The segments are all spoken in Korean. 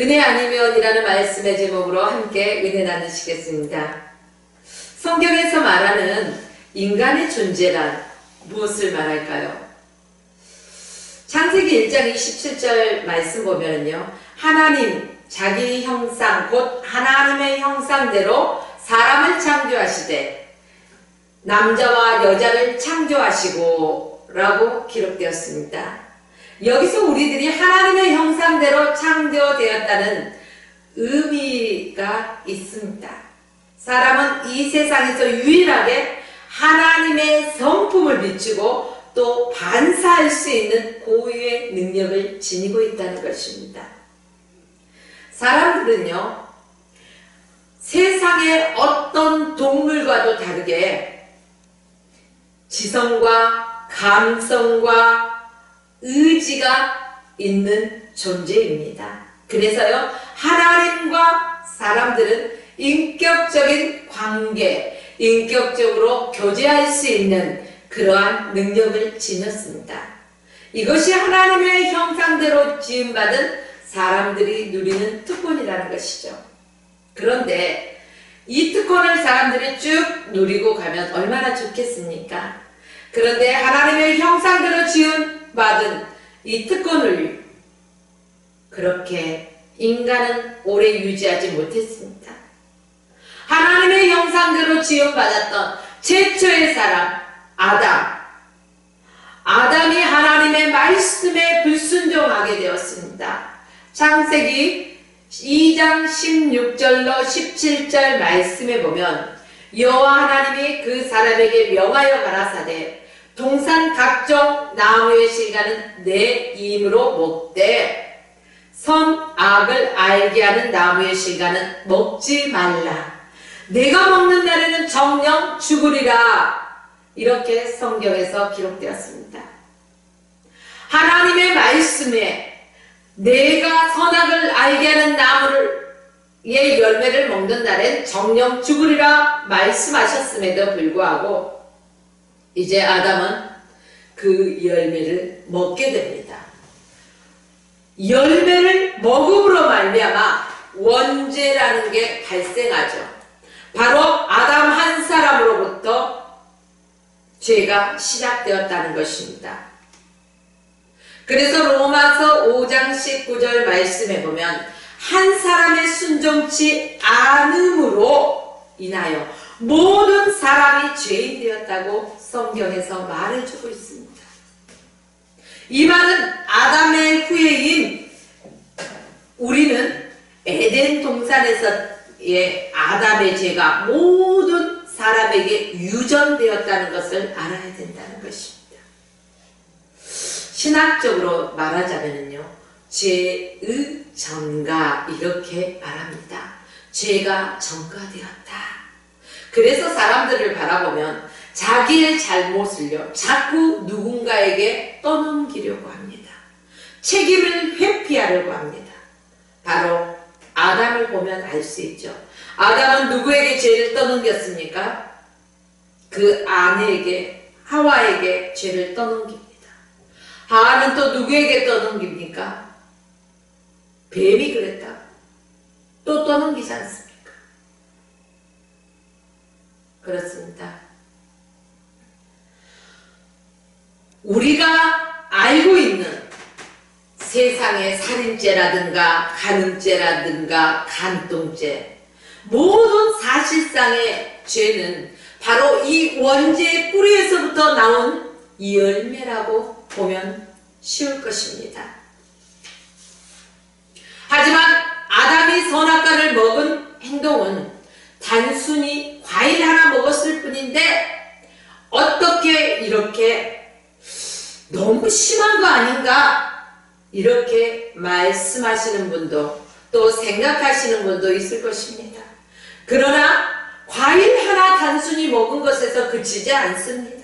은혜 아니면이라는 말씀의 제목으로 함께 은혜 나누시겠습니다. 성경에서 말하는 인간의 존재란 무엇을 말할까요? 창세기 1장 27절 말씀 보면요, 하나님 자기 형상 곧 하나님의 형상대로 사람을 창조하시되 남자와 여자를 창조하시고 라고 기록되었습니다. 여기서 우리들이 하나님의 형상대로 창조되었다는 의미가 있습니다. 사람은 이 세상에서 유일하게 하나님의 성품을 비추고 또 반사할 수 있는 고유의 능력을 지니고 있다는 것입니다. 사람들은요, 세상의 어떤 동물과도 다르게 지성과 감성과 의지가 있는 존재입니다. 그래서요, 하나님과 사람들은 인격적인 관계, 인격적으로 교제할 수 있는 그러한 능력을 지녔습니다. 이것이 하나님의 형상대로 지음받은 사람들이 누리는 특권이라는 것이죠. 그런데 이 특권을 사람들이 쭉 누리고 가면 얼마나 좋겠습니까? 그런데 하나님의 형상대로 지음받은 이 특권을 그렇게 인간은 오래 유지하지 못했습니다. 하나님의 형상대로 지음받았던 최초의 사람 아담이 하나님의 말씀에 불순종하게 되었습니다. 창세기 2장 16절로 17절 말씀에 보면 여호와 하나님이 그 사람에게 명하여 가라사대 동산 각종 나무의 실과는 내 힘으로 먹되 선악을 알게 하는 나무의 실과는 먹지 말라. 내가 먹는 날에는 정녕 죽으리라. 이렇게 성경에서 기록되었습니다. 하나님의 말씀에 내가 선악을 알게 하는 나무의 열매를 먹는 날엔 정녕 죽으리라 말씀하셨음에도 불구하고 이제 아담은 그 열매를 먹게 됩니다. 열매를 먹음으로 말미암아 원죄라는 게 발생하죠. 바로 아담 한 사람으로부터 죄가 시작되었다는 것입니다. 그래서 로마서 5장 19절 말씀에 보면 한 사람의 순종치 않음으로 인하여 모든 사람이 죄인 되었다고 성경에서 말해주고 있습니다. 이 말은 아담의 후예인 우리는 에덴 동산에서의 아담의 죄가 모든 사람에게 유전되었다는 것을 알아야 된다는 것입니다. 신학적으로 말하자면요, 죄의 전가 이렇게 말합니다. 죄가 전가되었다. 그래서 사람들을 바라보면 자기의 잘못을요 자꾸 누군가에게 떠넘기려고 합니다. 책임을 회피하려고 합니다. 바로 아담을 보면 알 수 있죠. 아담은 누구에게 죄를 떠넘겼습니까? 그 아내에게, 하와에게 죄를 떠넘깁니다. 하와는 또 누구에게 떠넘깁니까? 뱀이 그랬다. 또 떠넘기지 않습니까? 그렇습니다. 우리가 알고 있는 세상의 살인죄라든가 간음죄라든가 간통죄, 모든 사실상의 죄는 바로 이 원죄의 뿌리에서부터 나온 이 열매라고 보면 쉬울 것입니다. 하지만 아담이 선악과를 먹은 행동은 단순히 과일 하나 먹었을 뿐인데 어떻게 이렇게 너무 심한 거 아닌가? 이렇게 말씀하시는 분도 또 생각하시는 분도 있을 것입니다. 그러나 과일 하나 단순히 먹은 것에서 그치지 않습니다.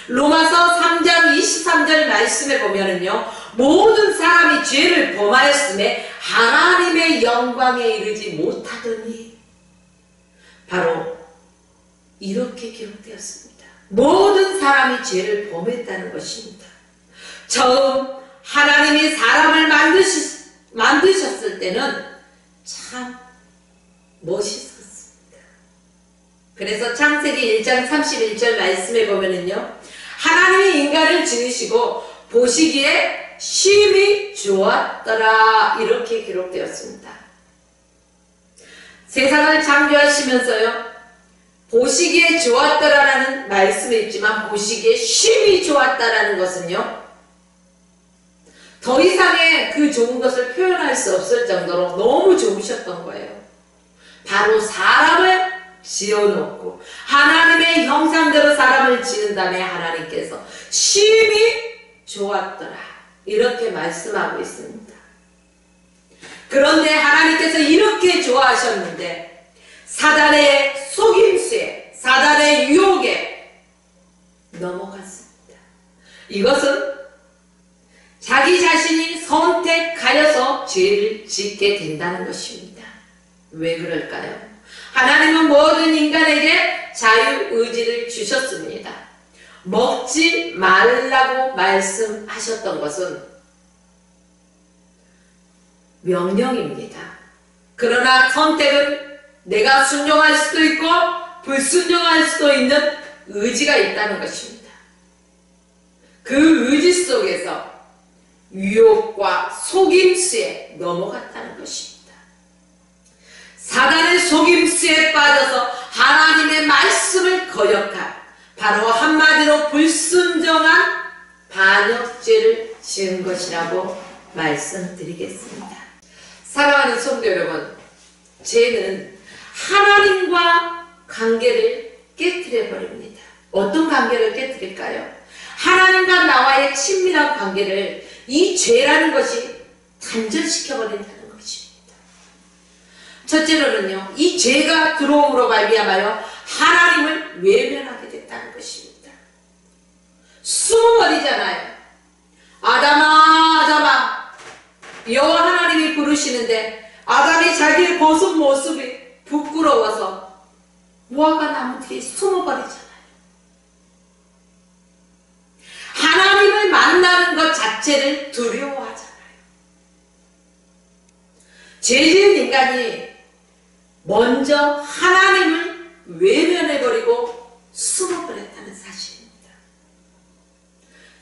로마서 3장 23절 말씀에 보면은요, 모든 사람이 죄를 범하였음에 하나님의 영광에 이르지 못하더니 바로 이렇게 기록되었습니다. 모든 사람이 죄를 범했다는 것입니다. 처음 하나님이 사람을 만드셨을 때는 참 멋있었습니다. 그래서 창세기 1장 31절 말씀에 보면은요, 하나님이 인간을 지으시고 보시기에 쉼이 좋았더라 이렇게 기록되었습니다. 세상을 창조하시면서요, 보시기에 좋았더라라는 말씀이 있지만 보시기에 쉼이 좋았다라는 것은요, 더 이상의 그 좋은 것을 표현할 수 없을 정도로 너무 좋으셨던 거예요. 바로 사람을 지어놓고 하나님의 형상대로 사람을 지은 다음에 하나님께서 쉼이 좋았더라 이렇게 말씀하고 있습니다. 그런데 하나님께서 이렇게 좋아하셨는데 사단의 속임수에, 사단의 유혹에 넘어갔습니다. 이것은 자기 자신이 선택하여서 죄를 짓게 된다는 것입니다. 왜 그럴까요? 하나님은 모든 인간에게 자유의지를 주셨습니다. 먹지 말라고 말씀하셨던 것은 명령입니다. 그러나 선택은 내가 순종할 수도 있고 불순종할 수도 있는 의지가 있다는 것입니다. 그 의지 속에서 유혹과 속임수에 넘어갔다는 것입니다. 사단의 속임수에 빠져서 하나님의 말씀을 거역한, 바로 한마디로 불순종한 반역죄를 지은 것이라고 말씀드리겠습니다. 사랑하는 성도 여러분, 죄는 하나님과 관계를 깨뜨려 버립니다. 어떤 관계를 깨뜨릴까요? 하나님과 나와의 친밀한 관계를 이 죄라는 것이 단절시켜 버린다는 것입니다. 첫째로는요, 이 죄가 들어옴으로 말미암아요 하나님을 외면하게 됐다는 것입니다. 숨어버리잖아요. 아담아, 아담아, 여호와 하나님이 부르시는데 아담이 자기의 벗은 모습이 부끄러워서 무화과 나무 뒤에 숨어버리잖아요. 하나님을 만나는 것 자체를 두려워하잖아요. 죄 지은 인간이 먼저 하나님을 외면해버리고 숨어버렸다는 사실입니다.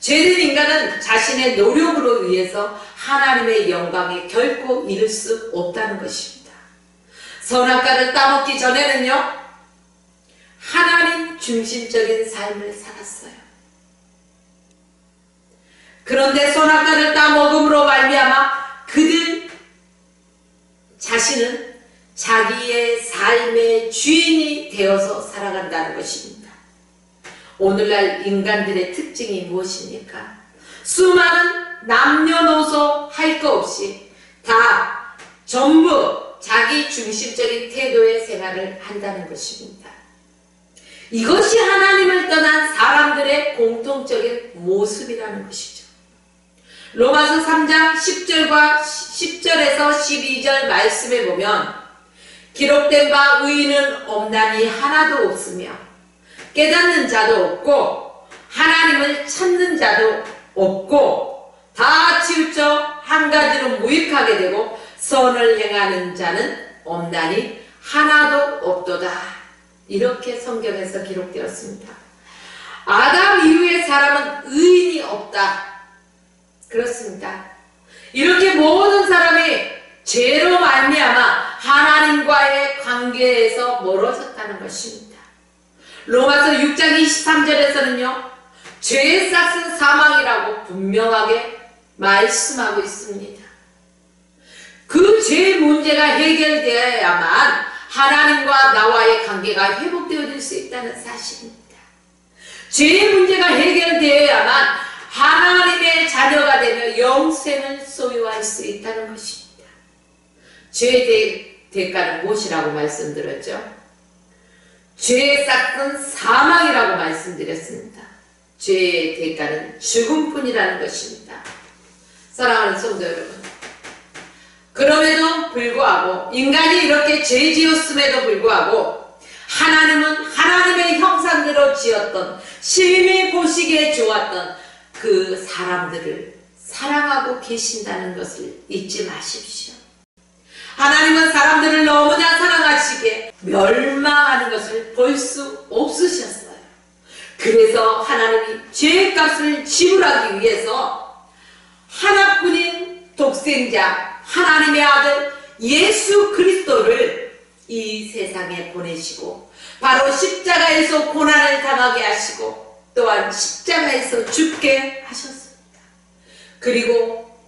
죄된 인간은 자신의 노력으로 의해서 하나님의 영광에 결코 이를 수 없다는 것입니다. 선악과를 따먹기 전에는요, 하나님 중심적인 삶을 살았어요. 그런데 선악과를 따먹음으로 말미암아 그들 자신은 자기의 삶의 주인이 되어서 살아간다는 것입니다. 오늘날 인간들의 특징이 무엇입니까? 수많은 남녀노소 할 거 없이 다 전부 자기 중심적인 태도의 생활을 한다는 것입니다. 이것이 하나님을 떠난 사람들의 공통적인 모습이라는 것이죠. 로마서 3장 10절에서 12절 말씀에 보면 기록된 바 의인은 없나니 하나도 없으며 깨닫는 자도 없고 하나님을 찾는 자도 없고 다 치우쳐 한 가지로 무익하게 되고 선을 행하는 자는 없나니 하나도 없도다. 이렇게 성경에서 기록되었습니다. 아담 이후의 사람은 의인이 없다. 그렇습니다. 이렇게 모든 사람이 죄로 말미암아 하나님과의 관계에서 멀어졌다는 것입니다. 로마서 6장 23절에서는요. 죄의 싹은 사망이라고 분명하게 말씀하고 있습니다. 그 죄의 문제가 해결되어야만 하나님과 나와의 관계가 회복되어질 수 있다는 사실입니다. 죄의 문제가 해결되어야만 하나님의 자녀가 되며 영생을 소유할 수 있다는 것입니다. 죄의 대가는 무엇이라고 말씀드렸죠? 죄의 싹은 사망이라고 말씀드렸습니다. 죄의 대가는 죽음뿐이라는 것입니다. 사랑하는 성도 여러분, 그럼에도 불구하고 인간이 이렇게 죄 지었음에도 불구하고 하나님은 하나님의 형상대로 지었던 심히 보시기에 좋았던 그 사람들을 사랑하고 계신다는 것을 잊지 마십시오. 하나님은 사람들을 너무나 사랑하시기에 멸망하는 것을 볼 수 없으셨어요. 그래서 하나님이 죄값을 지불하기 위해서 하나뿐인 독생자 하나님의 아들 예수 그리스도를 이 세상에 보내시고 바로 십자가에서 고난을 당하게 하시고 또한 십자가에서 죽게 하셨습니다. 그리고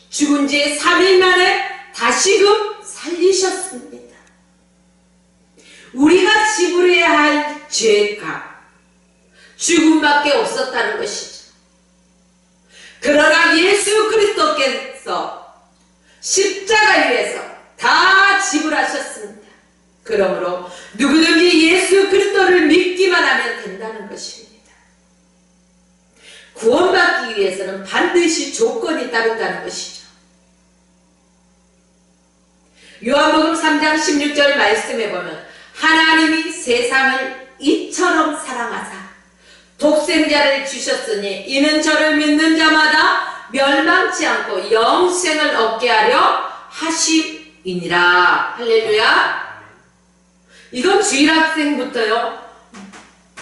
죽은 지 3일 만에 다시금 살리셨습니다. 우리가 지불해야 할 죄값 죽음밖에 없었다는 것이죠. 그러나 예수 그리스도께서 십자가 위에서 다 지불하셨습니다. 그러므로 누구든지 예수 그리스도를 믿기만 하면 된다는 것입니다. 구원받기 위해서는 반드시 조건이 따른다는 것이죠. 요한복음 3장 16절 말씀에 보면 하나님이 세상을 이처럼 사랑하사 독생자를 주셨으니 이는 저를 믿는 자마다 멸망치 않고 영생을 얻게 하려 하심이니라. 할렐루야. 이건 주일학생부터요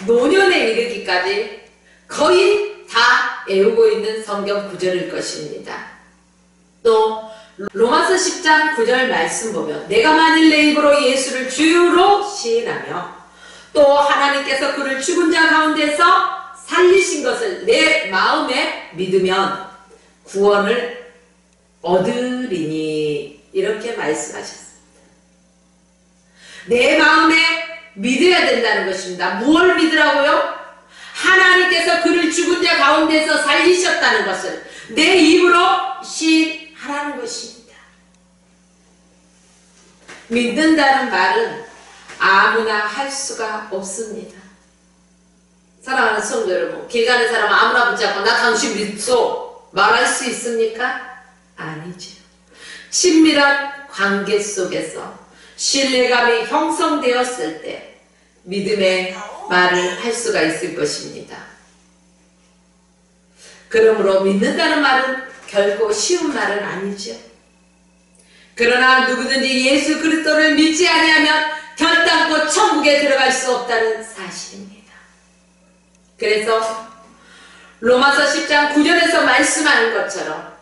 노년에 이르기까지 거의 다 외우고 있는 성경 구절일 것입니다. 또 로마서 10장 9절 말씀 보면 내가 만일 내 입으로 예수를 주로 시인하며 또 하나님께서 그를 죽은 자 가운데서 살리신 것을 내 마음에 믿으면 구원을 얻으리니 이렇게 말씀하셨습니다. 내 마음에 믿어야 된다는 것입니다. 무엇을 믿으라고요? 하나님께서 그를 죽은 자 가운데서 살리셨다는 것을 내 입으로 시인하라는 것입니다. 믿는다는 말은 아무나 할 수가 없습니다. 사랑하는 성도 여러분, 길 가는 사람 아무나 붙잡고 나 당신 믿소 말할 수 있습니까? 아니죠. 친밀한 관계 속에서 신뢰감이 형성되었을 때 믿음의 말을 할 수가 있을 것입니다. 그러므로 믿는다는 말은 결코 쉬운 말은 아니죠. 그러나 누구든지 예수 그리스도를 믿지 아니하면 결단코 천국에 들어갈 수 없다는 사실입니다. 그래서 로마서 10장 9절에서 말씀하는 것처럼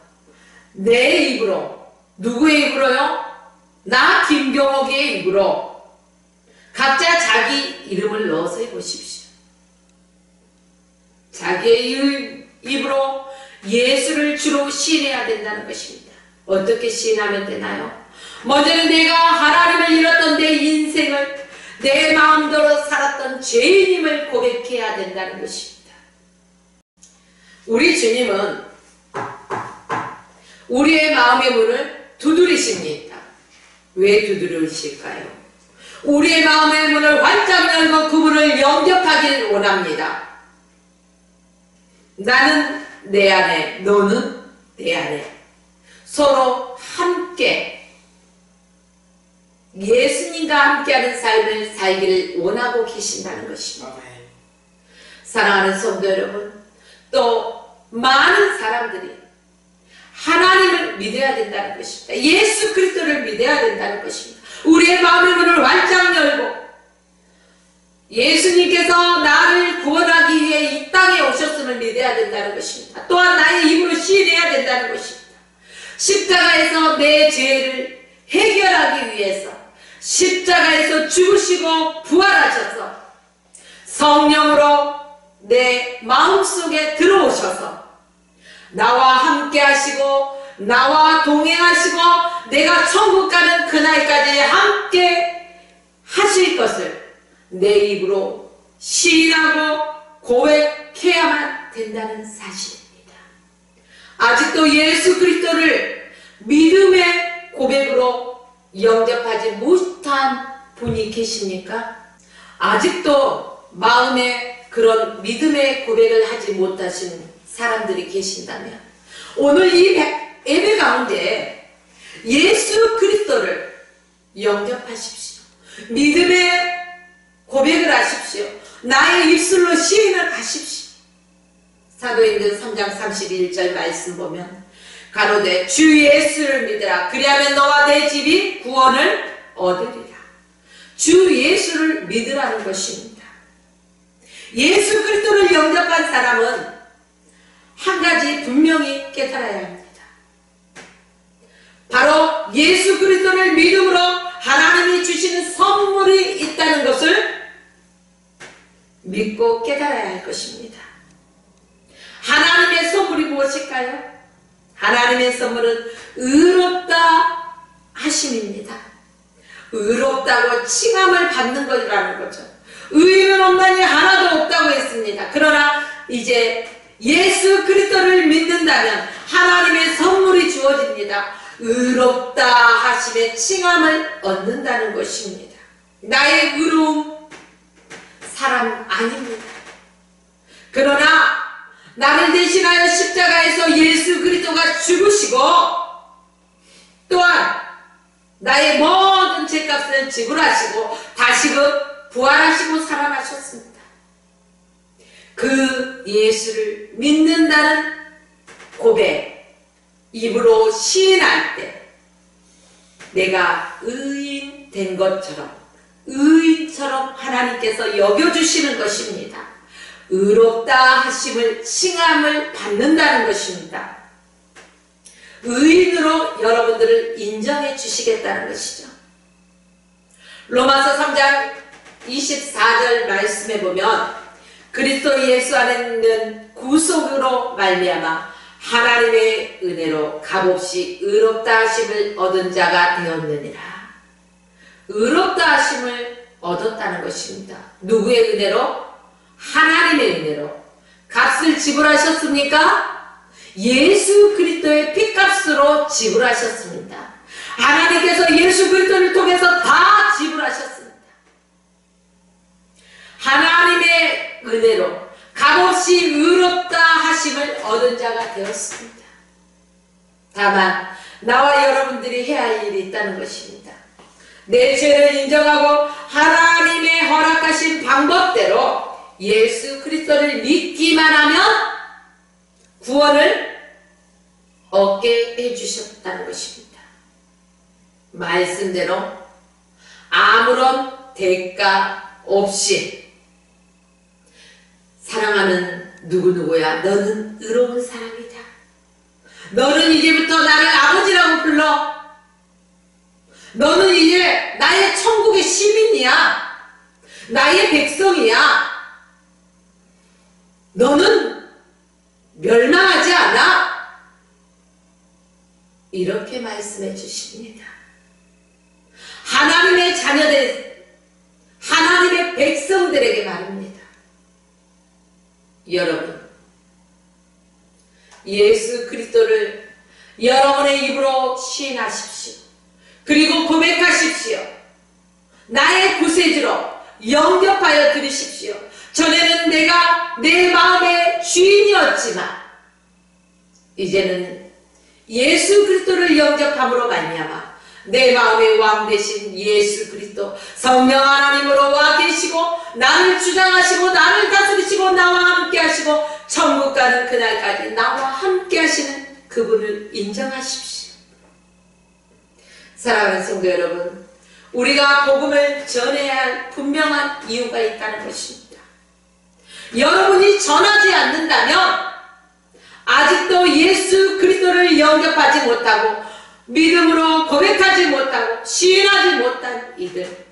내 입으로, 누구의 입으로요? 나 김경옥의 입으로 각자 자기 이름을 넣어서 해보십시오. 자기의 입으로 예수를 주로 시인해야 된다는 것입니다. 어떻게 시인하면 되나요? 먼저는 내가 하나님을 잃었던 내 인생을 내 마음대로 살았던 죄인임을 고백해야 된다는 것입니다. 우리 주님은 우리의 마음의 문을 두드리십니다. 왜 두드리실까요? 우리의 마음의 문을 활짝 열고 그 문을 영접하길 원합니다. 나는 내 안에, 너는 내 안에 서로 함께 예수님과 함께하는 삶을 살기를 원하고 계신다는 것입니다. 사랑하는 성도 여러분, 또 많은 사람들이 하나님을 믿어야 된다는 것입니다. 예수 그리스도를 믿어야 된다는 것입니다. 우리의 마음의 문을 활짝 열고 예수님께서 나를 구원하기 위해 이 땅에 오셨음을 믿어야 된다는 것입니다. 또한 나의 입으로 시인해야 된다는 것입니다. 십자가에서 내 죄를 해결하기 위해서 십자가에서 죽으시고 부활하셔서 성령으로 내 마음속에 들어오셔서 나와 함께 하시고 나와 동행하시고 내가 천국 가는 그날까지 함께 하실 것을 내 입으로 시인하고 고백해야만 된다는 사실입니다. 아직도 예수 그리스도를 믿음의 고백으로 영접하지 못한 분이 계십니까? 아직도 마음에 그런 믿음의 고백을 하지 못하신 사람들이 계신다면 오늘 이 예배 가운데 예수 그리스도를 영접하십시오. 믿음의 고백을 하십시오. 나의 입술로 시인을 하십시오. 사도행전 3장 31절 말씀 보면 가로되 주 예수를 믿으라. 그리하면 너와 내 집이 구원을 얻으리라. 주 예수를 믿으라는 것입니다. 예수 그리스도를 영접한 사람은 한 가지 분명히 깨달아야 합니다. 바로 예수 그리스도를 믿음으로 하나님이 주시는 선물이 있다는 것을 믿고 깨달아야 할 것입니다. 하나님의 선물이 무엇일까요? 하나님의 선물은 의롭다 하심입니다. 의롭다고 칭함을 받는 것이라는 거죠. 의인은 없나니 하나도 없다고 했습니다. 그러나 이제 예수 그리스도를 믿는다면 하나님의 선물이 주어집니다. 의롭다 하심의 칭함을 얻는다는 것입니다. 나의 의로움 사람 아닙니다. 그러나 나를 대신하여 십자가에서 예수 그리스도가 죽으시고 또한 나의 모든 죄값을 지불하시고 다시금 부활하시고 살아나셨습니다. 그 예수를 믿는다는 고백, 입으로 시인할 때 내가 의인 된 것처럼 의인처럼 하나님께서 여겨주시는 것입니다. 의롭다 하심을 칭함을 받는다는 것입니다. 의인으로 여러분들을 인정해 주시겠다는 것이죠. 로마서 3장 24절 말씀에 보면 그리스도 예수 안에 있는 구속으로 말미암아 하나님의 은혜로 값없이 의롭다 하심을 얻은 자가 되었느니라. 의롭다 하심을 얻었다는 것입니다. 누구의 은혜로? 하나님의 은혜로. 값을 지불하셨습니까? 예수 그리스도의 피값으로 지불하셨습니다. 하나님께서 예수 그리스도를 통해서 다 지불하셨습니다. 하나님의 은혜로 값없이 의롭다 하심을 얻은 자가 되었습니다. 다만 나와 여러분들이 해야 할 일이 있다는 것입니다. 내 죄를 인정하고 하나님의 허락하신 방법대로 예수 그리스도를 믿기만 하면 구원을 얻게 해주셨다는 것입니다. 말씀대로 아무런 대가 없이 사랑하는 누구누구야, 너는 의로운 사람이다. 너는 이제부터 나를 아버지라고 불러. 너는 이제 나의 천국의 시민이야. 나의 백성이야. 너는 멸망하지 않아. 이렇게 말씀해 주십니다. 하나님의 자녀들, 하나님의 백성들에게 말입니다. 여러분, 예수 그리스도를 여러분의 입으로 시인하십시오. 그리고 고백하십시오. 나의 구세주로 영접하여 들으십시오. 전에는 내가 내 마음의 주인이었지만 이제는 예수 그리스도를 영접함으로 말미암아 내 마음의 왕 되신 예수 그리스도 성령 하나님으로 와 계시고 나를 주장하시고 나를 다스리시고 나와 함께 하시고 천국 가는 그날까지 나와 함께 하시는 그분을 인정하십시오. 사랑하는 성도 여러분, 우리가 복음을 전해야 할 분명한 이유가 있다는 것입니다. 여러분이 전하지 않는다면 아직도 예수 그리스도를 영접하지 못하고 믿음으로 고백하지 못하고 시인하지 못한 이들,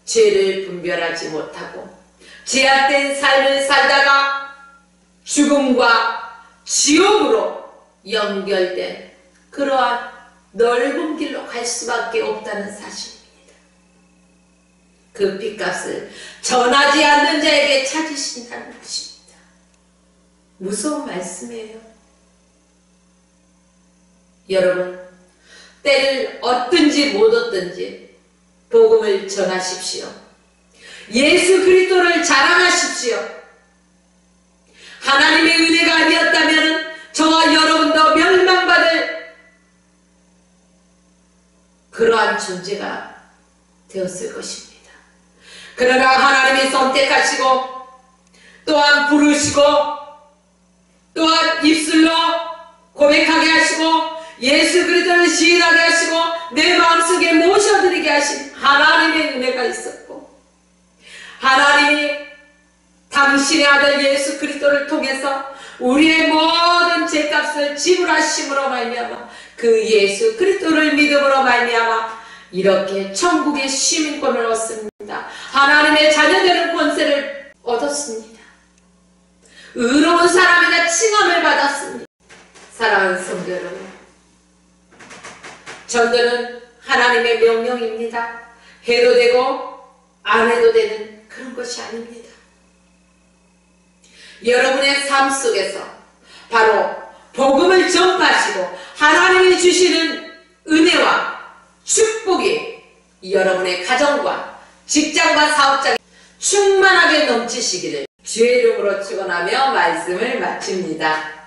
죄를 분별하지 못하고 제약된 삶을 살다가 죽음과 지옥으로 연결된 그러한 넓은 길로 갈 수밖에 없다는 사실입니다. 그 핏값을 전하지 않는 자에게 찾으신다는 것입니다. 무서운 말씀이에요. 여러분, 때를 얻든지 못 얻든지 복음을 전하십시오. 예수 그리스도를 자랑하십시오. 하나님의 은혜가 아니었다면 저와 여러분도 멸망받을 그러한 존재가 되었을 것입니다. 그러나 하나님이 선택하시고 또한 부르시고 또한 입술로 고백하게 하시고 예수 그리스도를 시인하게 하시고 내 마음속에 모셔드리게 하신 하나님의 은혜가 있었고, 하나님이 당신의 아들 예수 그리스도를 통해서 우리의 모든 죄값을 지불하심으로 말미암아 그 예수 그리스도를 믿음으로 말미암아 이렇게 천국의 시민권을 얻습니다. 하나님의 자녀되는 권세를 얻었습니다. 의로운 사람이라 칭함을 받았습니다. 사랑하는 성도 여러분, 전도는 하나님의 명령입니다. 해도 되고 안 해도 되는 그런 것이 아닙니다. 여러분의 삶 속에서 바로 복음을 전파하시고 하나님이 주시는 은혜와 축복이 여러분의 가정과 직장과 사업장에 충만하게 넘치시기를 주의 이름으로 축원하며 말씀을 마칩니다.